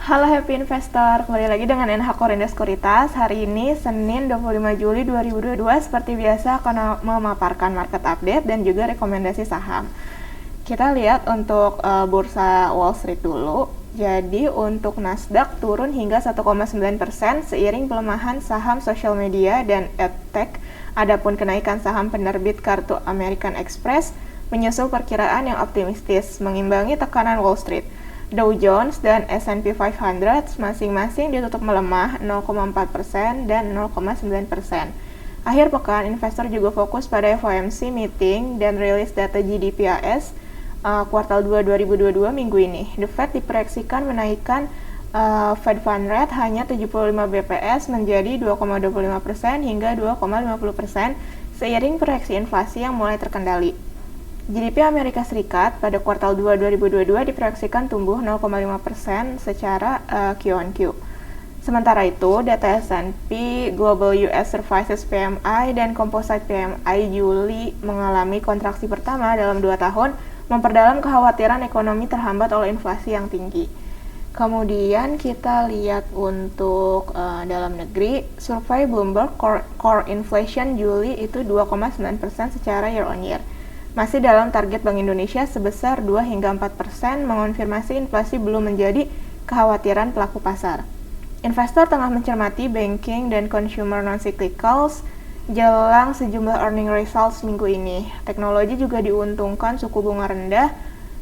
Halo Happy Investor, kembali lagi dengan NH Korinda Sekuritas. Hari ini Senin 25 Juli 2022 seperti biasa akan memaparkan market update dan juga rekomendasi saham. Kita lihat untuk bursa Wall Street dulu. Jadi untuk Nasdaq turun hingga 1,9% seiring pelemahan saham social media dan EdTech. Adapun kenaikan saham penerbit kartu American Express menyusul perkiraan yang optimistis mengimbangi tekanan Wall Street. Dow Jones dan S&P 500 masing-masing ditutup melemah 0,4% dan 0,9%. Akhir pekan, investor juga fokus pada FOMC meeting dan rilis data GDP AS kuartal 2 2022 minggu ini. The Fed diproyeksikan menaikkan Fed Fund Rate hanya 75 bps menjadi 2,25% hingga 2,50% seiring proyeksi inflasi yang mulai terkendali. GDP Amerika Serikat pada kuartal 2 2022 diproyeksikan tumbuh 0,5% secara Q-on-Q. Sementara itu, data S&P Global US Services PMI dan Composite PMI Juli mengalami kontraksi pertama dalam 2 tahun, memperdalam kekhawatiran ekonomi terhambat oleh inflasi yang tinggi. Kemudian kita lihat untuk dalam negeri, survei Bloomberg Core Inflation Juli itu 2,9% secara year on year. Masih dalam target Bank Indonesia sebesar 2 hingga 4%, mengonfirmasi inflasi belum menjadi kekhawatiran pelaku pasar. Investor tengah mencermati banking dan consumer non-cyclicals jelang sejumlah earning results minggu ini. Teknologi juga diuntungkan suku bunga rendah,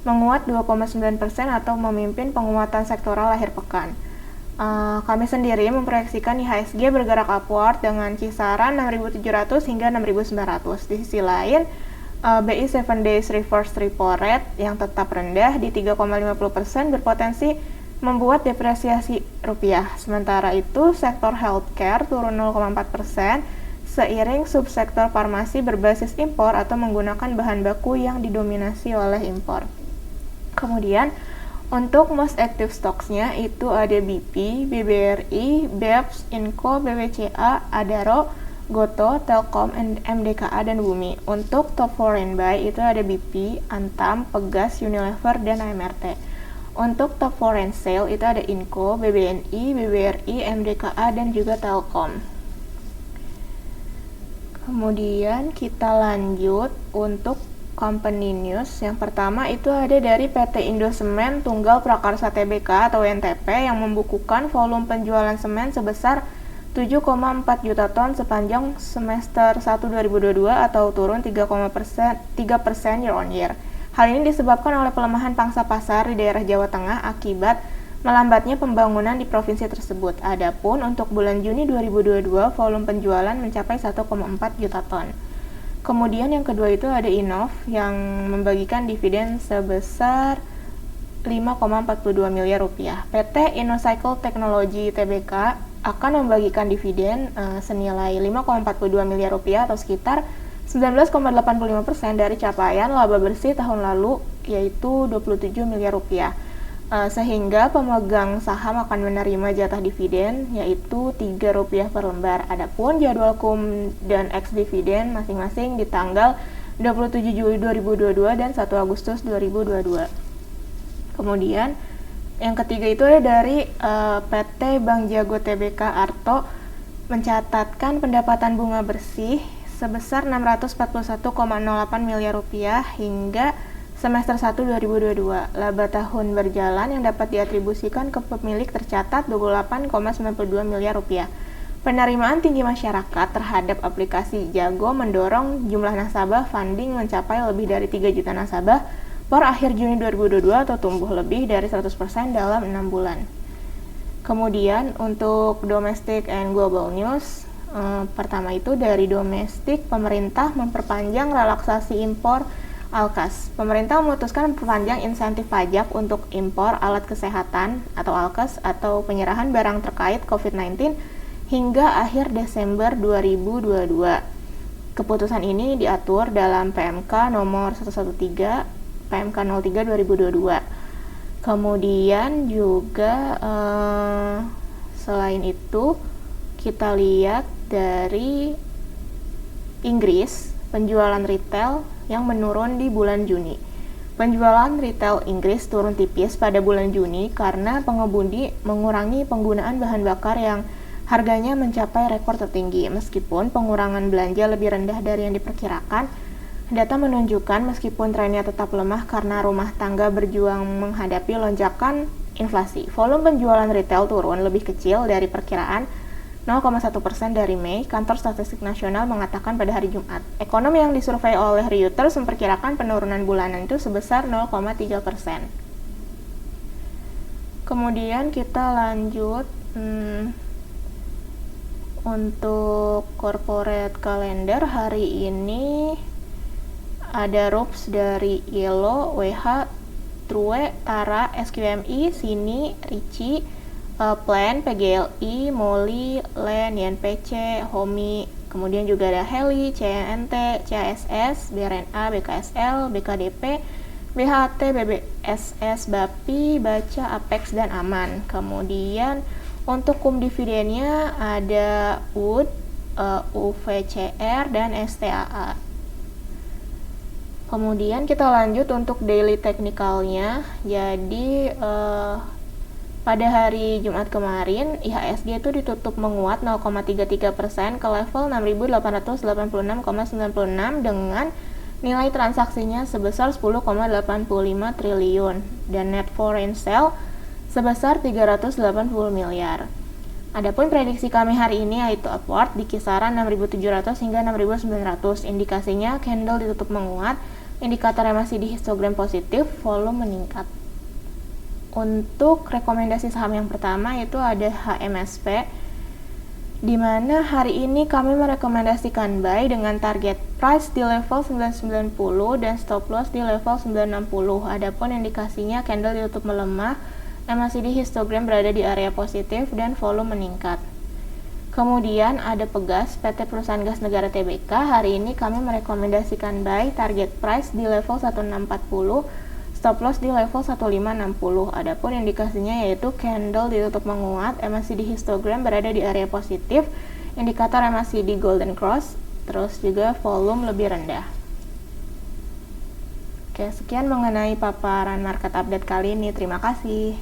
menguat 2,9% atau memimpin penguatan sektoral akhir pekan. Kami sendiri memproyeksikan IHSG bergerak upward dengan kisaran 6.700 hingga 6.900. Di sisi lain, BI 7 Days Reverse Repo Rate yang tetap rendah di 3,50% berpotensi membuat depresiasi rupiah. Sementara itu, sektor healthcare turun 0,4% seiring subsektor farmasi berbasis impor atau menggunakan bahan baku yang didominasi oleh impor. Kemudian, untuk most active stocks-nya itu ada BP, BBRI, BEPS, Inco, BBCA, Adaro, Goto, Telkom, MDKA, dan Bumi. Untuk top foreign buy itu ada BP, Antam, Pegas, Unilever, dan AMRT. Untuk top foreign sale itu ada Inco, BBNI, BBRI, MDKA, dan juga Telkom. Kemudian kita lanjut untuk company news. Yang pertama itu ada dari PT Indosemen Tunggal Prakarsa Tbk atau NTP yang membukukan volume penjualan semen sebesar 7,4 juta ton sepanjang semester 1 2022 atau turun 3% year on year. Hal ini disebabkan oleh pelemahan pangsa pasar di daerah Jawa Tengah akibat melambatnya pembangunan di provinsi tersebut. Adapun untuk bulan Juni 2022, volume penjualan mencapai 1,4 juta ton. Kemudian yang kedua itu ada Innov yang membagikan dividen sebesar 5,42 miliar rupiah. PT Innocycle Technology Tbk akan membagikan dividen senilai 5,42 miliar rupiah atau sekitar 19,85% dari capaian laba bersih tahun lalu yaitu 27 miliar rupiah. Sehingga pemegang saham akan menerima jatah dividen yaitu 3 rupiah per lembar. Adapun jadwal cum dan ex dividen masing-masing di tanggal 27 Juli 2022 dan 1 Agustus 2022. Kemudian yang ketiga itu ada dari PT Bank Jago Tbk Arto mencatatkan pendapatan bunga bersih sebesar 641,08 miliar rupiah hingga semester 1 2022. Laba tahun berjalan yang dapat diatribusikan ke pemilik tercatat 28,92 miliar rupiah. Penerimaan tinggi masyarakat terhadap aplikasi Jago mendorong jumlah nasabah funding mencapai lebih dari 3 juta nasabah per akhir Juni 2022 atau tumbuh lebih dari 100% dalam 6 bulan. Kemudian untuk domestic and global news, pertama itu dari domestik, pemerintah memperpanjang relaksasi impor ALKAS. Pemerintah memutuskan memperpanjang insentif pajak untuk impor alat kesehatan atau ALKAS atau penyerahan barang terkait COVID-19 hingga akhir Desember 2022. Keputusan ini diatur dalam PMK nomor 113 PMK 03 2022. Kemudian juga selain itu kita lihat dari Inggris penjualan retail yang menurun di bulan Juni. Penjualan retail Inggris turun tipis pada bulan Juni karena pengemudi mengurangi penggunaan bahan bakar yang harganya mencapai rekor tertinggi. Meskipun pengurangan belanja lebih rendah dari yang diperkirakan, data menunjukkan meskipun trennya tetap lemah karena rumah tangga berjuang menghadapi lonjakan inflasi. Volume penjualan retail turun lebih kecil dari perkiraan 0,1% dari Mei, Kantor Statistik Nasional mengatakan pada hari Jumat. Ekonom yang disurvei oleh Reuters memperkirakan penurunan bulanan itu sebesar 0,3%. Kemudian kita lanjut untuk corporate calendar hari ini ada RUPS dari ILO, WH, True, Tara, SQMI, Sini, Ricci, Plan, PGLI, MOLI, LEN, YNPC, HOMI, kemudian juga ada HELI, CNNT, CASS, BRNA, BKSL, BKDP, BHT, BBSS, BAPI, BACA, APEX, dan AMAN. Kemudian untuk dividennya ada UD, UVCR, dan STAA. Kemudian kita lanjut untuk daily technicalnya. Jadi pada hari Jumat kemarin, IHSG itu ditutup menguat 0,33% ke level 6.886,96 dengan nilai transaksinya sebesar 10,85 triliun dan net foreign sale sebesar 380 miliar. Adapun prediksi kami hari ini yaitu upward di kisaran 6.700 hingga 6.900. Indikasinya candle ditutup menguat, indikatornya masih di histogram positif, volume meningkat. Untuk rekomendasi saham yang pertama itu ada HMSP, di mana hari ini kami merekomendasikan buy dengan target price di level 990 dan stop loss di level 960. Adapun indikasinya candle ditutup melemah, MACD histogram berada di area positif dan volume meningkat. Kemudian ada Pegas, PT Perusahaan Gas Negara Tbk. Hari ini kami merekomendasikan buy target price di level 1640, stop loss di level 1560. Adapun indikasinya yaitu candle ditutup menguat, MACD histogram berada di area positif, indikator MACD golden cross, terus juga volume lebih rendah. Oke, sekian mengenai paparan market update kali ini. Terima kasih.